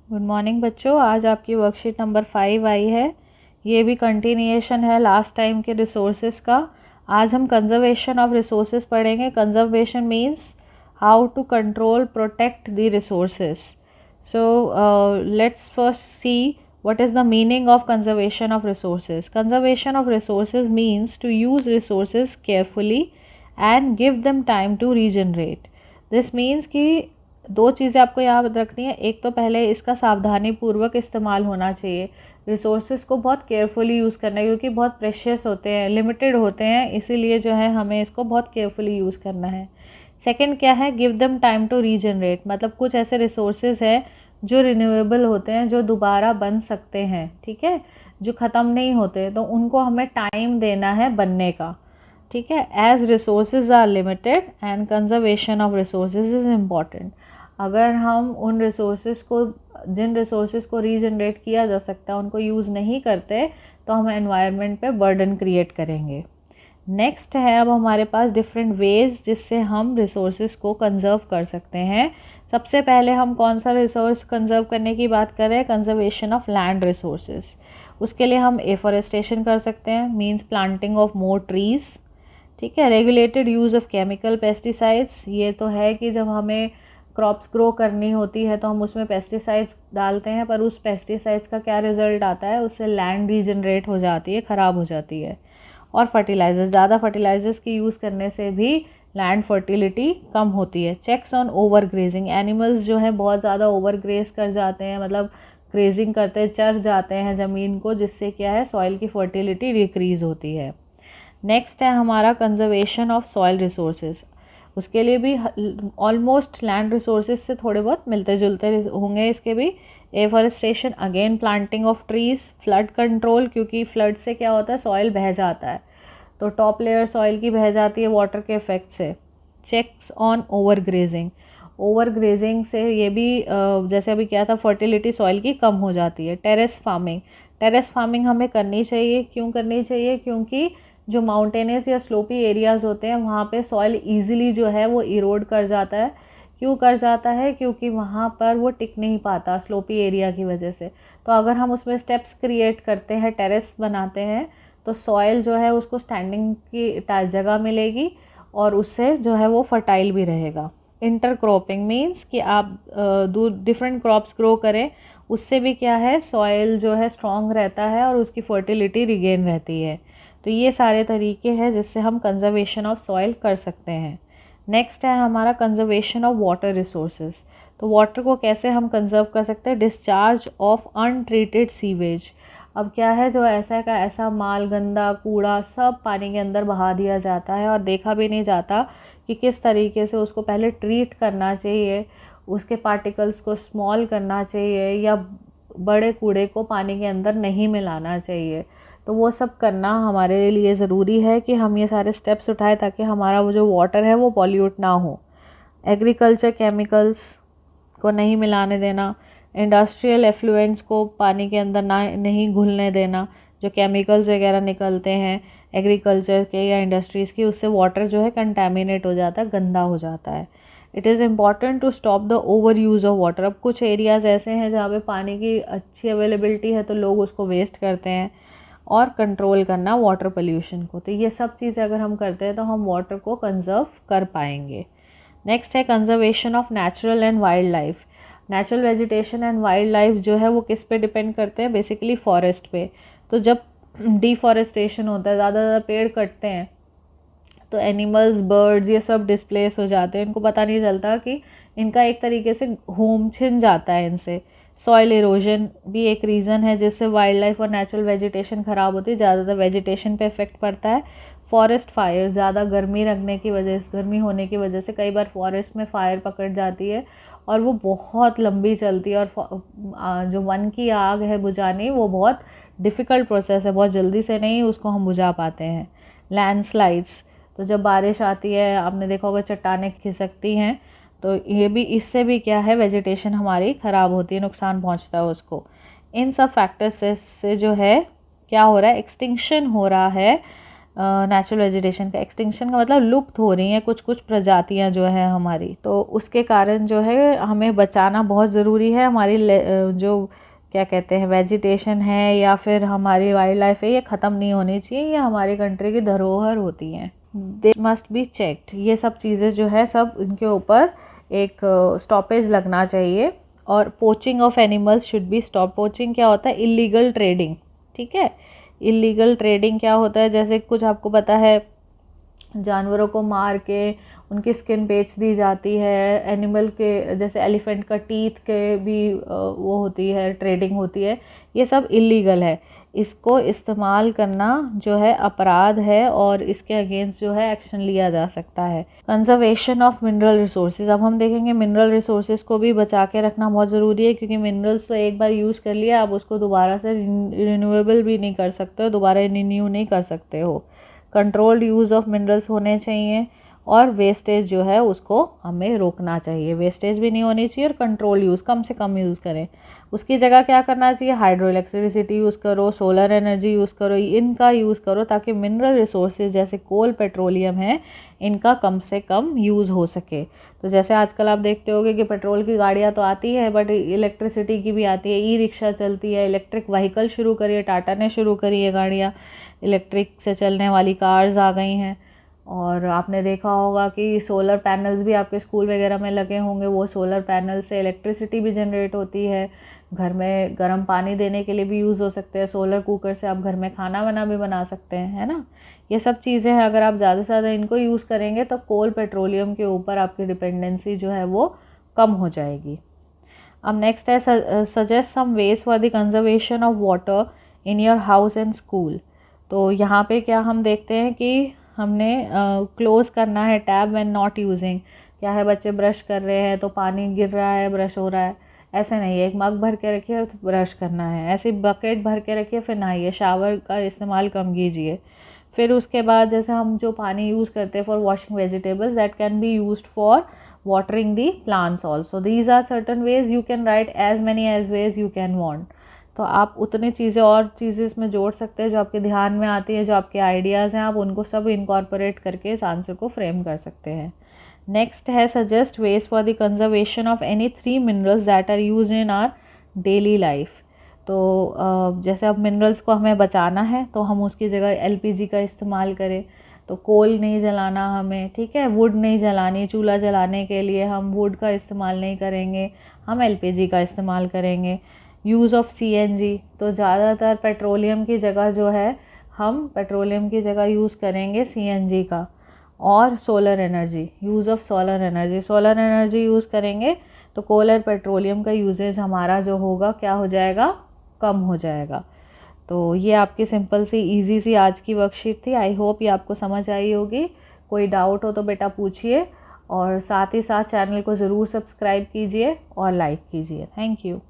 Good morning बच्चों। आज आपकी वर्कशीट नंबर 5 आई है। ये भी कंटिन्यूएशन है लास्ट टाइम के रिसोर्सेज का। आज हम कंजर्वेशन ऑफ रिसोर्सेज पढ़ेंगे। Conservation means how to control protect the resources. So let's first see what is the meaning of conservation of resources. Conservation of resources means to use resources carefully and give them time to regenerate. This means कि दो चीज़ें आपको याद रखनी है। एक तो पहले इसका सावधानी पूर्वक इस्तेमाल होना चाहिए। रिसोर्सेज को बहुत केयरफुली यूज़ करना है क्योंकि बहुत प्रेशियस होते हैं, लिमिटेड होते हैं, इसीलिए जो है हमें इसको बहुत केयरफुली यूज़ करना है। सेकंड क्या है, give them time to regenerate. मतलब कुछ ऐसे रिसोर्सेज हैं जो रिन्यूएबल होते हैं, जो दोबारा बन सकते हैं, ठीक है, जो ख़त्म नहीं होते, तो उनको हमें टाइम देना है बनने का, ठीक है। As resources are limited and conservation of resources is important. अगर हम उन रिसोर्सेज को, जिन रिसोर्सेज को रीजनरेट किया जा सकता है, उनको यूज़ नहीं करते तो हम एनवायरनमेंट पे बर्डन क्रिएट करेंगे। नेक्स्ट है अब हमारे पास डिफरेंट वेज जिससे हम रिसोर्सेज को कंजर्व कर सकते हैं। सबसे पहले हम कौन सा रिसोर्स कंजर्व करने की बात कर रहे हैं, कंजर्वेशन ऑफ लैंड रिसोर्सेज। उसके लिए हम एफॉरेस्टेशन कर सकते हैं, means planting of more trees, ठीक है। Regulated use of chemical pesticides, ये तो है कि जब हमें क्रॉप्स ग्रो करनी होती है तो हम उसमें पेस्टिसाइड्स डालते हैं, पर उस पेस्टिसाइड्स का क्या रिजल्ट आता है, उससे लैंड रीजनरेट हो जाती है, ख़राब हो जाती है। और फर्टिलाइजर्स, ज़्यादा फर्टिलाइजर्स की यूज़ करने से भी लैंड फर्टिलिटी कम होती है। Checks on overgrazing, animals जो है बहुत ज़्यादा ओवर ग्रेज कर जाते हैं, मतलब ग्रेजिंग करते चर जाते हैं ज़मीन को, जिससे क्या है सॉइल की फर्टिलिटी डिक्रीज़ होती है। नेक्स्ट है हमारा कंजर्वेशन ऑफ सॉइल रिसोर्सेज। उसके लिए भी ऑलमोस्ट लैंड रिसोर्सेज से थोड़े बहुत मिलते जुलते होंगे इसके भी। Afforestation, again planting of trees, flood control, क्योंकि फ्लड से क्या होता है सॉइल बह जाता है, तो टॉप लेयर सॉइल की बह जाती है वाटर के इफेक्ट से। Checks on overgrazing, overgrazing से ये भी जैसे अभी क्या था, फर्टिलिटी सॉइल की कम हो जाती है। टेरेस फार्मिंग, टेरेस फार्मिंग हमें करनी चाहिए। क्यों करनी चाहिए, क्योंकि जो माउंटेनियस या स्लोपी एरियाज़ होते हैं वहाँ पे सॉइल इजीली जो है वो इरोड कर जाता है। क्यों कर जाता है, क्योंकि वहाँ पर वो टिक नहीं पाता स्लोपी एरिया की वजह से। तो अगर हम उसमें स्टेप्स क्रिएट करते हैं, टेरेस बनाते हैं, तो सॉइल जो है उसको स्टैंडिंग की जगह मिलेगी और उससे जो है वो फर्टाइल भी रहेगा। इंटरक्रॉपिंग मीन्स कि आप डिफरेंट क्रॉप्स ग्रो करें, उससे भी क्या है सॉइल जो है स्ट्रॉन्ग रहता है और उसकी फर्टिलिटी रिगेन रहती है। तो ये सारे तरीके हैं जिससे हम कंजर्वेशन ऑफ सॉइल कर सकते हैं। नेक्स्ट है हमारा कंजर्वेशन ऑफ वाटर रिसोर्सेज। तो वाटर को कैसे हम कंजर्व कर सकते हैं, डिस्चार्ज ऑफ अनट्रीटेड सीवेज। अब क्या है, जो ऐसा का ऐसा माल, गंदा कूड़ा सब पानी के अंदर बहा दिया जाता है और देखा भी नहीं जाता कि किस तरीके से उसको पहले ट्रीट करना चाहिए, उसके पार्टिकल्स को स्मॉल करना चाहिए या बड़े कूड़े को पानी के अंदर नहीं मिलाना चाहिए। तो वो सब करना हमारे लिए ज़रूरी है कि हम ये सारे स्टेप्स उठाएं ताकि हमारा वो जो वाटर है वो पॉल्यूट ना हो। एग्रीकल्चर केमिकल्स को नहीं मिलाने देना, इंडस्ट्रियल एफ्लुएंट्स को पानी के अंदर ना नहीं घुलने देना। जो केमिकल्स वगैरह निकलते हैं एग्रीकल्चर के या इंडस्ट्रीज़ की, उससे वाटर जो है कंटेमिनेट हो जाता है, गंदा हो जाता है। It is important to stop the overuse of water. अब कुछ एरियाज़ ऐसे हैं जहाँ पे पानी की अच्छी अवेलेबिलिटी है तो लोग उसको वेस्ट करते हैं, और कंट्रोल करना वाटर पोल्यूशन को। तो ये सब चीज़ें अगर हम करते हैं तो हम वाटर को कंजर्व कर पाएंगे। नेक्स्ट है conservation of natural and wild life. Natural vegetation and wild life जो है वो किस पे डिपेंड करते हैं, बेसिकली फॉरेस्ट पे। तो जब डिफॉरेस्टेशन होता है, ज़्यादा पेड़ कटते हैं, तो एनिमल्स, बर्ड्स, ये सब डिस्प्लेस हो जाते हैं। इनको पता नहीं चलता कि इनका एक तरीके से होम छिन जाता है इनसे। सॉइल इरोजन भी एक रीज़न है जिससे वाइल्ड लाइफ और नेचुरल वेजिटेशन ख़राब होती है, ज़्यादातर वेजिटेशन पे इफेक्ट पड़ता है। फॉरेस्ट फायर, ज़्यादा गर्मी गर्मी होने की वजह से कई बार फॉरेस्ट में फायर पकड़ जाती है और वो बहुत लंबी चलती है, और जो वन की आग है बुझानी वो बहुत डिफ़िकल्ट प्रोसेस है, बहुत जल्दी से नहीं उसको हम बुझा पाते हैं। लैंडस्लाइड्स, तो जब बारिश आती है आपने देखा होगा चट्टानें खिसकती हैं, तो ये भी, इससे भी क्या है वेजिटेशन हमारी ख़राब होती है, नुकसान पहुंचता है उसको। इन सब फैक्टर्स से जो है क्या हो रहा है, एक्सटिंक्शन हो रहा है नेचुरल वेजिटेशन का, एक्सटिंक्शन का मतलब लुप्त हो रही हैं कुछ कुछ प्रजातियां जो है हमारी, तो उसके कारण जो है हमें बचाना बहुत ज़रूरी है। हमारी जो क्या कहते हैं वेजिटेशन है या फिर हमारी वाइल्ड लाइफ है, ये ख़त्म नहीं होनी चाहिए, ये हमारी कंट्री की धरोहर होती हैं। दे मस्ट बी चेक्ड, ये सब चीज़ें जो है सब इनके ऊपर एक स्टॉपेज लगना चाहिए। और poaching of animals should be stop. Poaching क्या होता है? इलीगल ट्रेडिंग, ठीक है। इलीगल ट्रेडिंग क्या होता है? जैसे कुछ आपको पता है जानवरों को मार के उनकी स्किन बेच दी जाती है, एनिमल के जैसे एलिफेंट का टीथ के भी वो होती है, ट्रेडिंग होती है, ये सब इलीगल है। इसको इस्तेमाल करना जो है अपराध है और इसके अगेंस्ट जो है एक्शन लिया जा सकता है। कंजर्वेशन ऑफ मिनरल रिसोर्सेज, अब हम देखेंगे मिनरल रिसोर्सेज को भी बचा के रखना बहुत ज़रूरी है, क्योंकि मिनरल्स तो एक बार यूज़ कर लिया, आप उसको दोबारा से रिन्यूएबल भी नहीं कर सकते हो, दोबारा रिन्यू नहीं कर सकते हो। कंट्रोल्ड यूज़ ऑफ मिनरल्स होने चाहिए और वेस्टेज जो है उसको हमें रोकना चाहिए, वेस्टेज भी नहीं होनी चाहिए और कंट्रोल यूज़ कम से कम यूज़ करें। उसकी जगह क्या करना चाहिए? हाइड्रो इलेक्ट्रिसिटी यूज़ करो, सोलर एनर्जी यूज़ करो, इनका यूज़ करो ताकि मिनरल रिसोर्सेज जैसे कोल, पेट्रोलियम है, इनका कम से कम यूज़ हो सके। तो जैसे आजकल आप देखते होगे कि पेट्रोल की गाड़ियाँ तो आती है बट इलेक्ट्रिसिटी की भी आती है, ई रिक्शा चलती है, इलेक्ट्रिक व्हीकल शुरू करी है, टाटा ने शुरू करी है गाड़ियाँ, इलेक्ट्रिक से चलने वाली कार्स आ गई हैं। और आपने देखा होगा कि सोलर पैनल्स भी आपके स्कूल वगैरह में लगे होंगे, वो सोलर पैनल से इलेक्ट्रिसिटी भी जनरेट होती है। घर में गर्म पानी देने के लिए भी यूज़ हो सकते हैं, सोलर कुकर से आप घर में खाना भी बना सकते हैं, है ना। ये सब चीज़ें हैं, अगर आप ज़्यादा से ज़्यादा इनको यूज़ करेंगे तो कोल, पेट्रोलियम के ऊपर आपकी डिपेंडेंसी जो है वो कम हो जाएगी। अब नेक्स्ट है suggest some ways for the conservation of water in your house and school. तो यहाँ पे क्या हम देखते हैं कि हमने क्लोज़ करना है टैब व्हेन नॉट यूजिंग। क्या है, बच्चे ब्रश कर रहे हैं तो पानी गिर रहा है, ब्रश हो रहा है, ऐसे नहीं है। एक मग भर के रखिए तो ब्रश करना है, ऐसे बकेट भर के रखिए फिर नहाइए, शावर का इस्तेमाल कम कीजिए। फिर उसके बाद जैसे हम जो पानी यूज़ करते हैं for washing vegetables, that can be used for watering the plants also. These are certain ways, you can write as many as ways you can want. तो आप उतनी चीज़ें और चीज़ें इसमें जोड़ सकते हैं जो आपके ध्यान में आती है, जो आपके आइडियाज़ हैं, आप उनको सब इनकॉर्पोरेट करके इस आंसर को फ्रेम कर सकते हैं। नेक्स्ट है suggest ways for the conservation of any 3 minerals that are use in our daily life. तो जैसे अब मिनरल्स को हमें बचाना है तो हम उसकी जगह एलपीजी का इस्तेमाल करें, तो कोल नहीं जलाना हमें, ठीक है, वुड नहीं जलानी, चूल्हा जलाने के लिए हम वुड का इस्तेमाल नहीं करेंगे, हम एलपीजी का इस्तेमाल करेंगे। यूज़ ऑफ सीएनजी, तो ज़्यादातर पेट्रोलियम की जगह जो है हम पेट्रोलियम की जगह यूज़ करेंगे सीएनजी का। और solar energy, use of solar energy, solar energy use करेंगे तो कोल और पेट्रोलियम का यूजेज हमारा जो होगा क्या हो जाएगा, कम हो जाएगा। तो ये आपकी सिंपल सी इजी सी आज की वर्कशीट थी। आई होप ये आपको समझ आई होगी। कोई डाउट हो तो बेटा पूछिए और साथ ही साथ चैनल को ज़रूर सब्सक्राइब कीजिए और लाइक कीजिए। Thank you.